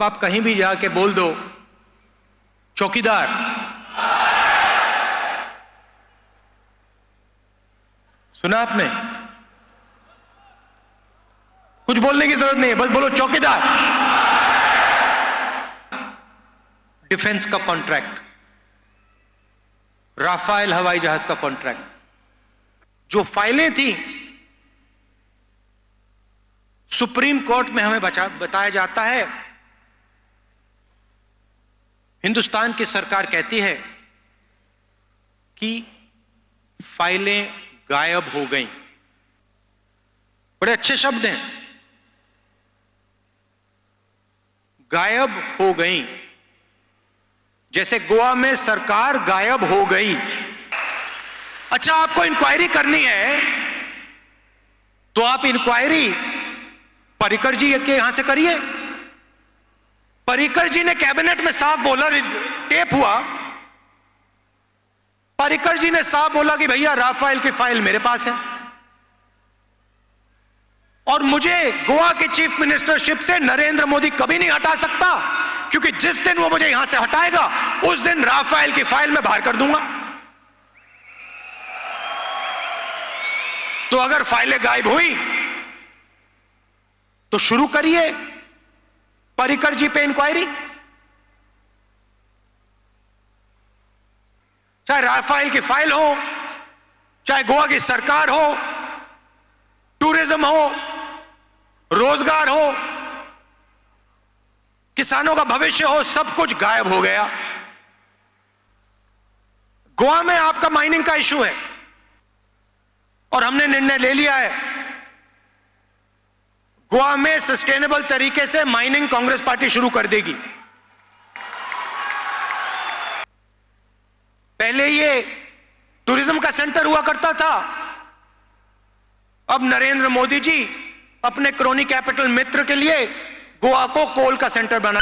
आप कहीं भी जाके बोल दो चौकीदार, सुना आपने? कुछ बोलने की जरूरत नहीं है, बस बोलो चौकीदार। डिफेंस का कॉन्ट्रैक्ट, राफेल हवाई जहाज का कॉन्ट्रैक्ट, जो फाइलें थी सुप्रीम कोर्ट में हमें बताया जाता है, हिंदुस्तान की सरकार कहती है कि फाइलें गायब हो गईं। बड़े अच्छे शब्द हैं, गायब हो गईं, जैसे गोवा में सरकार गायब हो गई। अच्छा, आपको इंक्वायरी करनी है तो आप इंक्वायरी पर्रिकर जी के यहां से करिए। पर्रिकर जी ने कैबिनेट में साफ बोला, टेप हुआ, पर्रिकर जी ने साफ बोला कि भैया राफेल की फाइल मेरे पास है और मुझे गोवा के चीफ मिनिस्टरशिप से नरेंद्र मोदी कभी नहीं हटा सकता, क्योंकि जिस दिन वो मुझे यहां से हटाएगा उस दिन राफेल की फाइल मैं बाहर कर दूंगा। तो अगर फाइलें गायब हुई तो शुरू करिए पर्रिकर जी पे इंक्वायरी, चाहे राफेल की फाइल हो, चाहे गोवा की सरकार हो, टूरिज्म हो, रोजगार हो, किसानों का भविष्य हो, सब कुछ गायब हो गया। गोवा में आपका माइनिंग का इशू है और हमने निर्णय ले लिया है, गोवा में सस्टेनेबल तरीके से माइनिंग कांग्रेस पार्टी शुरू कर देगी। पहले ये टूरिज्म का सेंटर हुआ करता था, अब नरेंद्र मोदी जी अपने क्रोनी कैपिटल मित्र के लिए गोवा को कोल का सेंटर बना